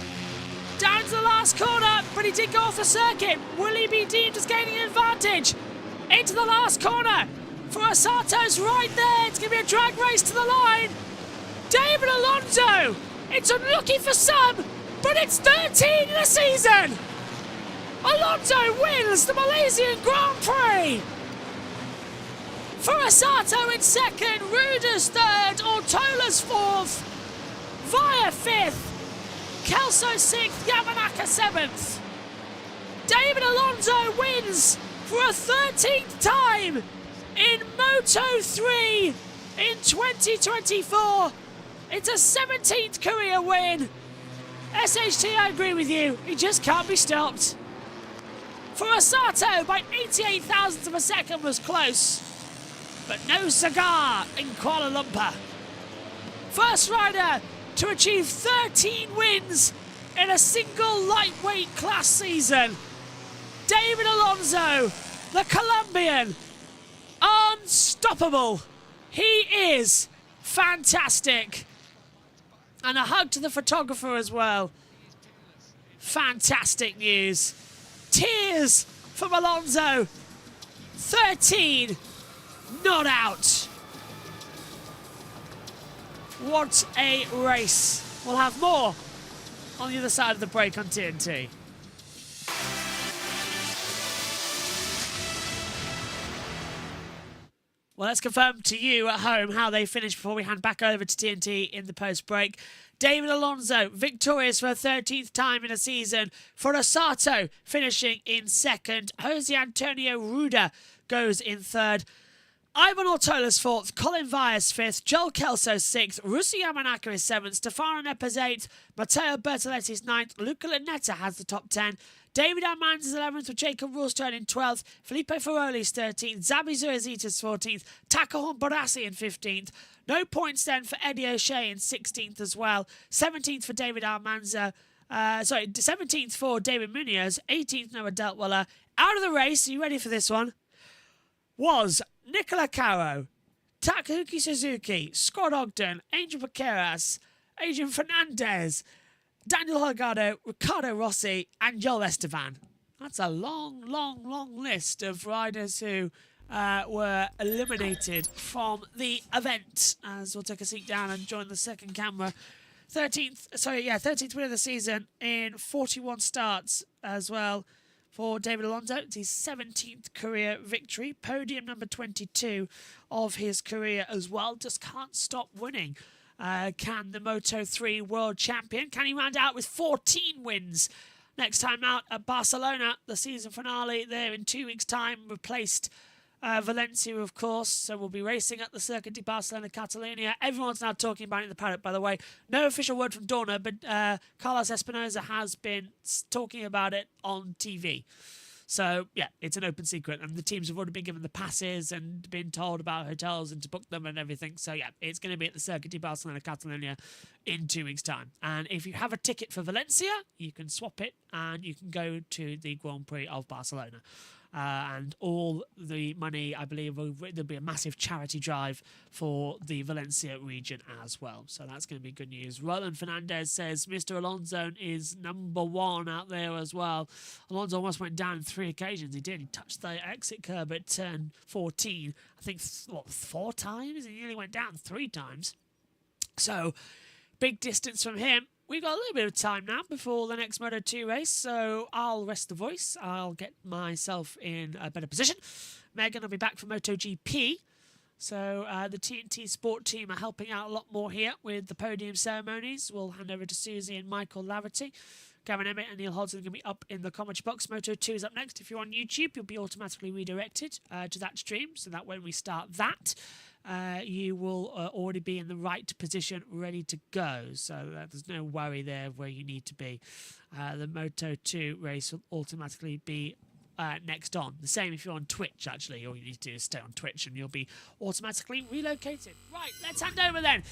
Down to the last corner, but he did go off the circuit. Will he be deemed as gaining an advantage? Into the last corner. Furasato's right there. It's going to be a drag race to the line. David Alonso. It's unlucky for some, but it's 13 in a season. Alonso wins the Malaysian Grand Prix. Furasato in second, Ruder's third, Ortola's fourth, Via fifth, Kelso 6th, Yamanaka 7th. David Alonso wins for a 13th time in Moto3 in 2024. It's a 17th career win. SHT, I agree with you. He just can't be stopped. Furasato by 88 thousandths of a second was close, but no cigar in Kuala Lumpur. First rider to achieve 13 wins in a single lightweight class season. David Alonso, the Colombian, unstoppable. He is fantastic. And a hug to the photographer as well. Fantastic news. Tears from Alonso. 13 not out. What a race. We'll have more on the other side of the break on TNT. Well, let's confirm to you at home how they finished before we hand back over to TNT in the post-break. David Alonso, victorious for a 13th time in a season. Furasato finishing in second. Jose Antonio Ruda goes in third. Ivan Ortola's fourth, Colin Vyas fifth, Joel Kelso sixth, Rusu Yamanaka is seventh, Stefano Neppa's eighth, Matteo Bertoletti's ninth, Luca Lunetta has the top 10, David Armand is 11th with Jacob Rawsturn in 12th, Felipe Ferroli's 13th, Zabi Zuazita's 14th, Takahon Barassi in 15th. No points then for Eddie O'Shea in 16th as well, 17th for David Armanza. 17th for David Munoz, 18th Noah Deltwiller. Out of the race, are you ready for this one? Was Nicola Caro, Takayuki Suzuki, Scott Ogden, Angel Paqueras, Adrian Fernandez, Daniel Holgado, Ricardo Rossi, and Joel Esteban. That's a long, long, long list of riders who were eliminated from the event. As we'll take a seat down and join the second camera. 13th win of the season in 41 starts as well. For David Alonso, it's his 17th career victory. Podium number 22 of his career as well. Just can't stop winning. Can the Moto3 world champion? Can he round out with 14 wins? Next time out at Barcelona, the season finale there in 2 weeks' time. Replaced Valencia, of course. So we'll be racing at the Circuit de Barcelona, Catalonia. Everyone's now talking about it in the paddock, by the way. No official word from Dorna, but Carlos Espinosa has been talking about it on TV. So, yeah, it's an open secret. And the teams have already been given the passes and been told about hotels and to book them and everything. So, yeah, it's going to be at the Circuit de Barcelona, Catalonia in 2 weeks' time. And if you have a ticket for Valencia, you can swap it and you can go to the Grand Prix of Barcelona. And all the money, I believe, there'll be a massive charity drive for the Valencia region as well. So that's going to be good news. Roland Fernandez says Mr. Alonso is number one out there as well. Alonso almost went down on 3 occasions. He did. He touched the exit curb at turn 14. I think, 4 times? He nearly went down 3 times. So, big distance from him. we've got a little bit of time now before the next Moto2 race, so I'll rest the voice. I'll get myself in a better position. Megan will be back for MotoGP. So the TNT Sport team are helping out a lot more here with the podium ceremonies. We'll hand over to Susie and Michael Laverty. Gavin Emmett and Neil Hodson are going to be up in the commentary box. Moto2 is up next. If you're on YouTube, you'll be automatically redirected to that stream, so that when we start that, you will already be in the right position, ready to go. So there's no worry there of where you need to be. The Moto2 race will automatically be next on. The same if you're on Twitch, actually. All you need to do is stay on Twitch and you'll be automatically relocated. Right, let's hand over then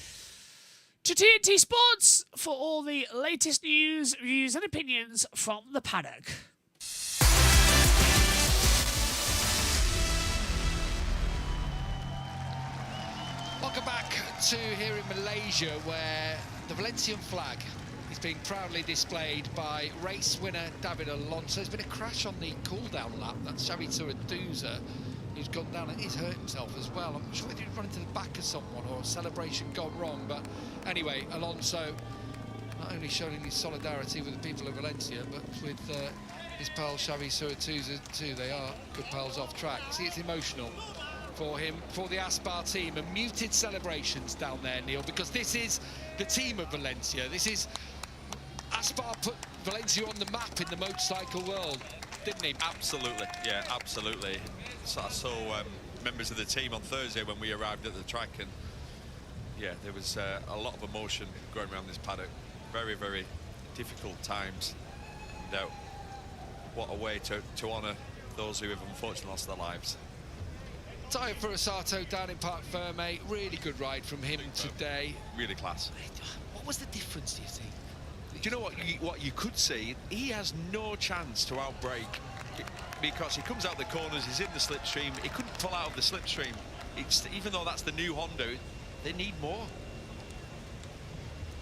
to TNT Sports for all the latest news, views and opinions from the paddock. Welcome back to here in Malaysia, where the Valencian flag is being proudly displayed by race winner David Alonso. There's been a crash on the cool-down lap. That's Xavi Suratuza, who's gone down and he's hurt himself as well. I'm not sure whether he'd run into the back of someone or a celebration gone wrong, but anyway, Alonso not only showing his solidarity with the people of Valencia, but with his pal Xavi Suratuza too. They are good pals off track. See, it's emotional for him, for the Aspar team, and muted celebrations down there, Neil, because this is the team of Valencia. This is Aspar put Valencia on the map in the motorcycle world, didn't he? Absolutely, yeah, absolutely. So I saw members of the team on Thursday when we arrived at the track, and yeah, there was a lot of emotion going around this paddock. Very, very difficult times. And what a way to honour those who have unfortunately lost their lives. Tayo Furusato down in Parc Ferme, really good ride from him today. Really class. What was the difference, do you think? Do you know what you could see? He has no chance to outbrake because he comes out the corners, he's in the slipstream, he couldn't pull out of the slipstream. Even though that's the new Honda, they need more.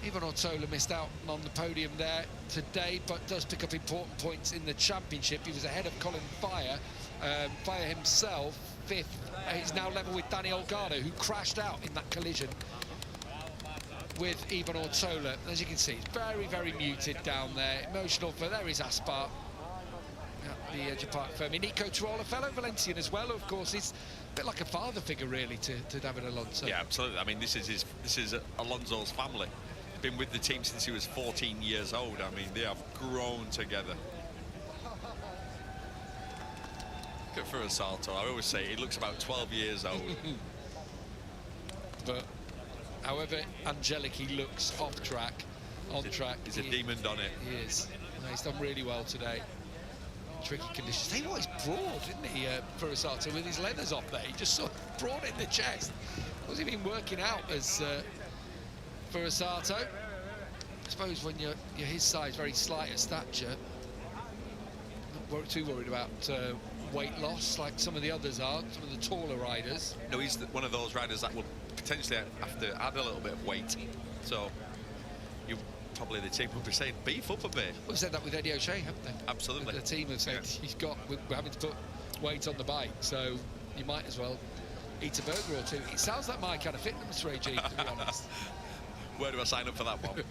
Ivan Ortola missed out on the podium there today, but does pick up important points in the championship. He was ahead of Colin Fire. Fire himself, 5th. He's now level with Danny Olgado, who crashed out in that collision with Ivan Ortola. As you can see, it's very, very muted down there. Emotional for, there is Aspar at the edge of Parc Ferme. Nico Troll, a fellow Valencian as well, of course. He's a bit like a father figure, really, to David Alonso. Yeah, absolutely. I mean, this is Alonso's family. Been with the team since he was 14 years old. I mean, they have grown together. Look at Furusato. I always say he looks about 12 years old. But however angelic he looks off track, on track, he's a demon on it. He is. No, he's done really well today. Tricky conditions. Tell you what, he's broad, isn't he, Furusato, with his leathers off there. He just sort of broad in the chest. Wasn't even working out as Furusato. I suppose when you're his size, very slight of stature, not too worried about weight loss like some of the others are, some of the taller riders. No, he's one of those riders that will potentially have to add a little bit of weight. So you probably, the team will be saying, beef up a bit. We've said that with Eddie O'Shea, haven't they? Absolutely. The team have said, we're having to put weight on the bike, so you might as well eat a burger or two. It sounds like my kind of fitness regime, to be honest. Where do I sign up for that one?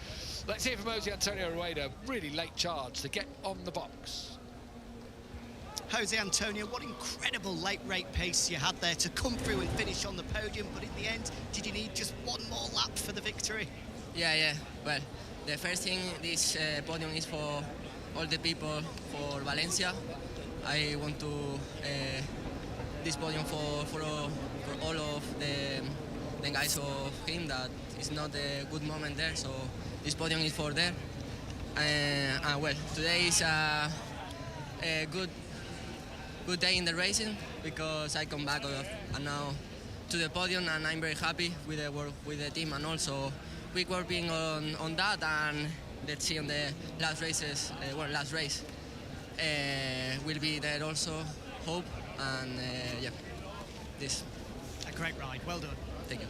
Let's hear from Jose Antonio Rueda. Really late charge to get on the box. Jose Antonio, what incredible late rate pace you had there to come through and finish on the podium, but in the end, did you need just one more lap for the victory? Yeah. Well, the first thing, this podium is for all the people for Valencia. I want to this podium for all of the guys of him that is not a good moment there, so this podium is for them. Well, today is a good day in the racing because I come back now to the podium, and I'm very happy with the work with the team, and also we're working on that, and let's see on the last races, last race will be there also, hope, and yeah, this. A great ride, well done. Thank you.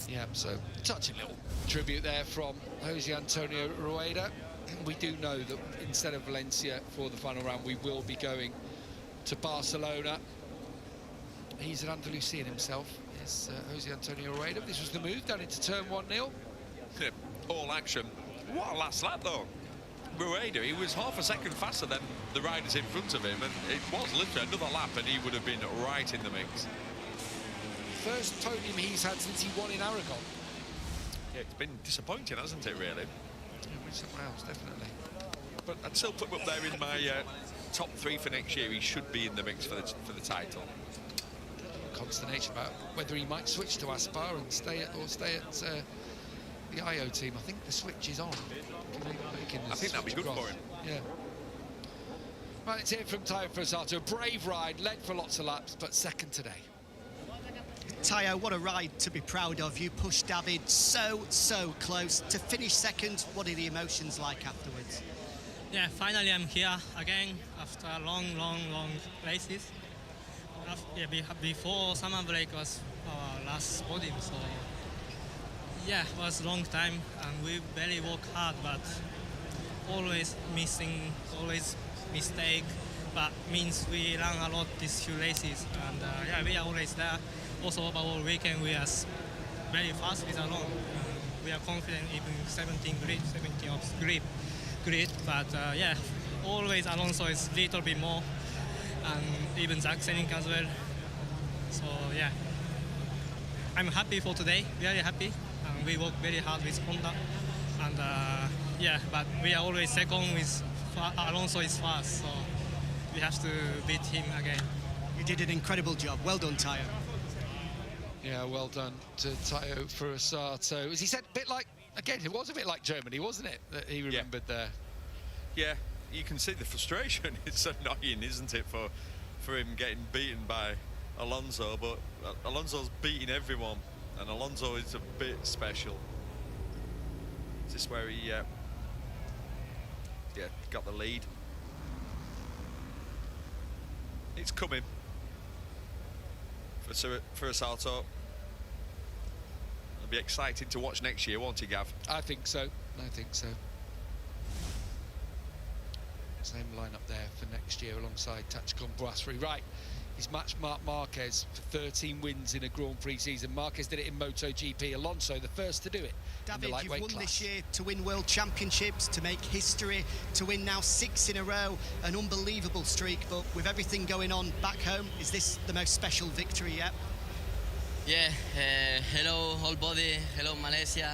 Yeah, so touching little tribute there from Jose Antonio Rueda. We do know that instead of Valencia for the final round, we will be going to Barcelona. He's an Andalusian himself, is Jose Antonio Rueda. This was the move down into turn 1, Neil. All action. What a last lap, though. Rueda, he was half a second faster than the riders in front of him, and it was literally another lap and he would have been right in the mix. First podium he's had since he won in Aragon. Yeah, it's been disappointing, hasn't it, really? Yeah, with someone else, definitely. But I'd still put him up there in my top 3 for next year. He should be in the mix for the title. Consternation about whether he might switch to Aspar and stay at the IO team. I think the switch is on. I think that'd be good for him. Yeah. Right, let's hear from Tayo Frosato. Brave ride, led for lots of laps, but second today. Tayo, what a ride to be proud of. You pushed David so close to finish second. What are the emotions like afterwards? Yeah, finally I'm here again after long races. Before summer break was our last podium, so yeah, it was a long time and we really work hard, but always missing, always mistake, but means we learn a lot these few races, and yeah, we are always there. Also overall weekend we are very fast with Alon. We are confident even 17 of grid, but yeah, always Alonso is a little bit more, and even Zach Senning as well. So yeah, I'm happy for today, very happy. We work very hard with Honda, and yeah, but we are always second with Alonso is fast, so we have to beat him again. You did an incredible job. Well done, Tayo. Yeah, well done to Tayo Frosato. As he said, a bit like, again, it was a bit like Germany, wasn't it, that he remembered there? Yeah, you can see the frustration. It's annoying, isn't it, for him getting beaten by Alonso, but Alonso's beating everyone, and Alonso is a bit special. Is this where he got the lead? It's coming for Frosato. It'll be exciting to watch next year, won't it, Gav? I think so. Same lineup there for next year alongside Tachikon Brasserie. Right, he's matched Marc Marquez for 13 wins in a Grand Prix season. Marquez did it in MotoGP. Alonso, the first to do it. David, you've won this year to win World Championships, to make history, to win now 6 in a row. An unbelievable streak, but with everything going on back home, is this the most special victory yet? Yeah, hello whole body, hello Malaysia.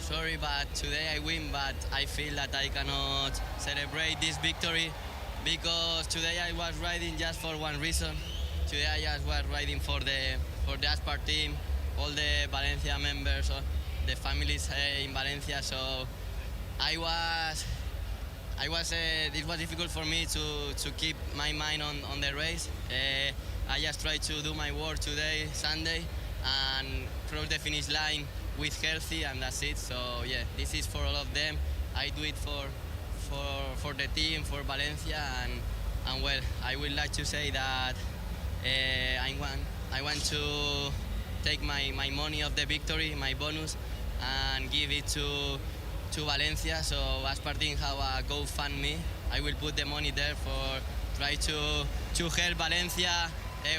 Sorry, but today I win, but I feel that I cannot celebrate this victory because today I was riding just for one reason. Today I just was riding for the Aspar team, all the Valencia members, the families in Valencia. So it was difficult for me to keep my mind on the race. I just tried to do my work today, Sunday, and cross the finish line with healthy, and that's it. So yeah, this is for all of them. I do it for the team, for Valencia, and well, I would like to say that I want to take my money of the victory, my bonus, and give it to Valencia. So Aspar team have a GoFundMe. I will put the money there for try to help Valencia.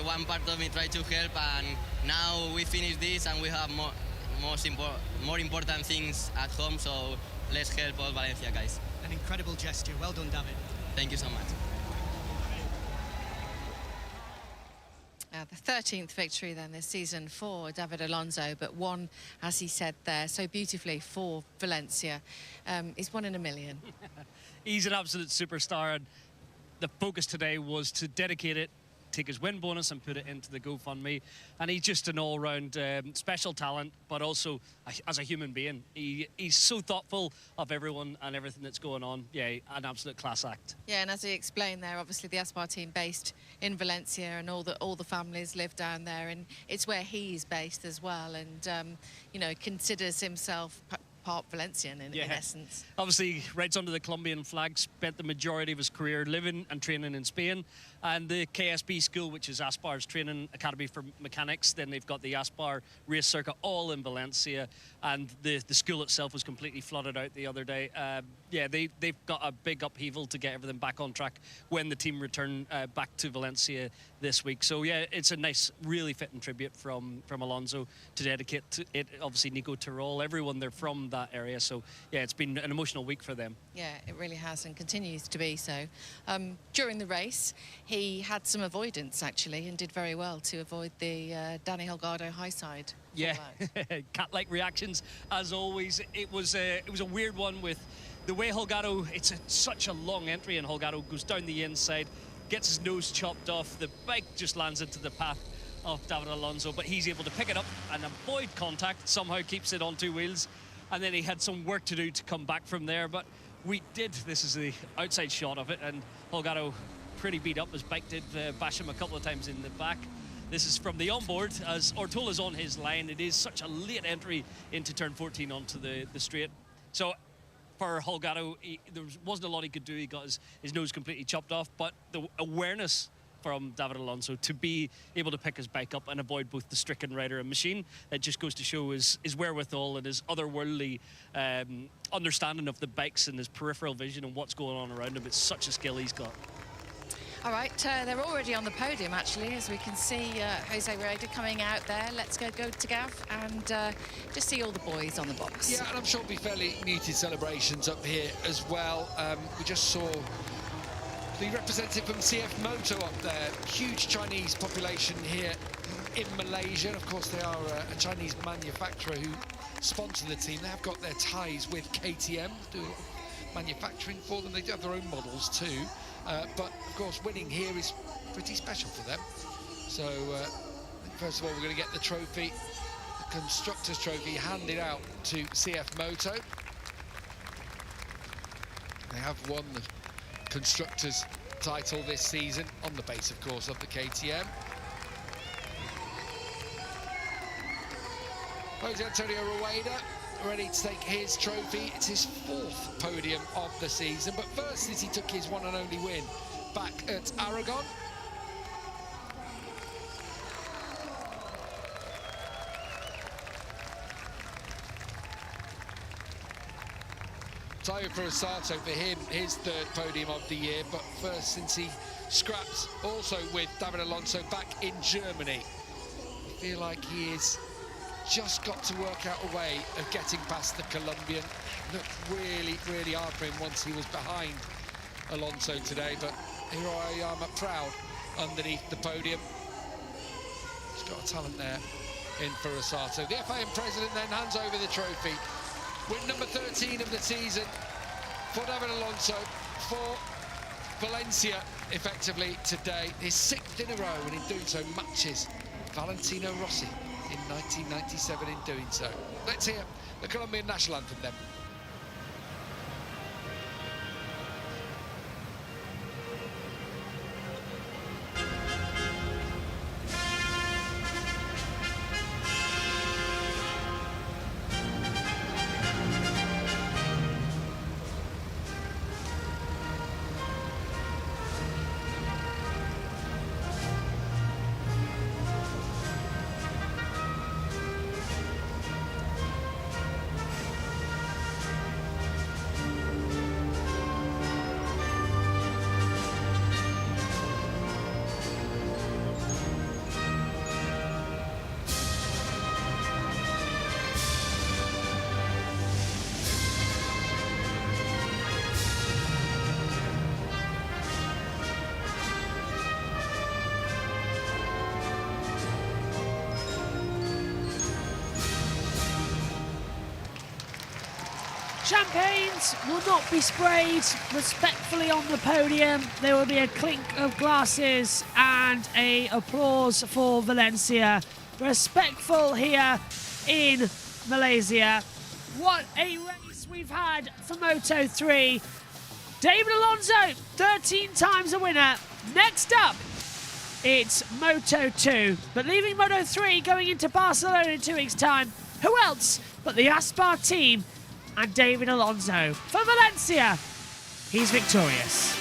One part of me try to help, and now we finish this and we have more important things at home, so let's help all Valencia guys. An incredible gesture. Well done, David. Thank you so much. The 13th victory then this season for David Alonso, but one, as he said there so beautifully, for Valencia. He's 1 in a million. He's an absolute superstar, and the focus today was to dedicate it, take his win bonus and put it into the GoFundMe. And he's just an all-round special talent, but also as a human being. He's so thoughtful of everyone and everything that's going on. Yeah, an absolute class act. Yeah, and as he explained there, obviously the Aspar team based in Valencia, and all the families live down there, and it's where he's based as well, and you know, considers himself part Valencian in essence. Obviously, he rides under the Colombian flag, spent the majority of his career living and training in Spain. And the KSB school, which is Aspar's training academy for mechanics, then they've got the Aspar race circuit all in Valencia. And the school itself was completely flooded out the other day. Yeah, they've got a big upheaval to get everything back on track when the team return back to Valencia this week. So yeah, it's a nice, really fitting tribute from Alonso to dedicate to it. Obviously, Nico Tirol, everyone, they're from that area. So, yeah, it's been an emotional week for them. Yeah, it really has, and continues to be so. During the race, he had some avoidance, actually, and did very well to avoid the Danny Holgado high side. Yeah, cat-like reactions, as always. It was a weird one with the way Holgado, it's such a long entry, and Holgado goes down the inside, gets his nose chopped off, the bike just lands into the path of David Alonso, but he's able to pick it up and avoid contact, somehow keeps it on two wheels, and then he had some work to do to come back from there. But this is the outside shot of it, and Holgado pretty beat up. His bike did bash him a couple of times in the back. This is from the onboard as Ortola's on his line. It is such a late entry into turn 14 onto the straight. So for Holgado, there wasn't a lot he could do. He got his nose completely chopped off, but the awareness from David Alonso to be able to pick his bike up and avoid both the stricken rider and machine, it just goes to show his wherewithal and his otherworldly understanding of the bikes and his peripheral vision and what's going on around him. It's such a skill he's got. All right, they're already on the podium, actually, as we can see Jose Rueda coming out there. Let's go to Gav and just see all the boys on the box. Yeah, and I'm sure it'll be fairly muted celebrations up here as well. We just saw the representative from CF Moto up there. Huge Chinese population here in Malaysia. And of course, they are a Chinese manufacturer who sponsor the team. They have got their ties with KTM, do a lot of manufacturing for them. They do have their own models too. But of course, winning here is pretty special for them. So first of all, we're going to get the trophy, the Constructors' Trophy, handed out to CF Moto. They have won the Constructors' title this season on the base, of course, of the KTM. Jose Antonio Rueda ready to take his trophy. It's his 4th podium of the season, but first he took his one and only win back at Aragon. Tayo Furusato for him, his 3rd podium of the year, but first since he scrapped also with David Alonso back in Germany. I feel like he is just got to work out a way of getting past the Colombian. Looked really, really hard for him once he was behind Alonso today, but here I am proud underneath the podium. He's got a talent there in Furusato. The FIM president then hands over the trophy. Win number 13 of the season for David Alonso, for Valencia, effectively today. His 6th in a row, and in doing so matches Valentino Rossi in 1997 in doing so. Let's hear the Colombian national anthem then. Champagnes will not be sprayed. Respectfully on the podium, there will be a clink of glasses and a applause for Valencia. Respectful here in Malaysia. What a race we've had for Moto3. David Alonso, 13 times a winner. Next up, it's Moto2. But leaving Moto3, going into Barcelona in 2 weeks' time, who else but the Aspar team and David Alonso. For Valencia, he's victorious.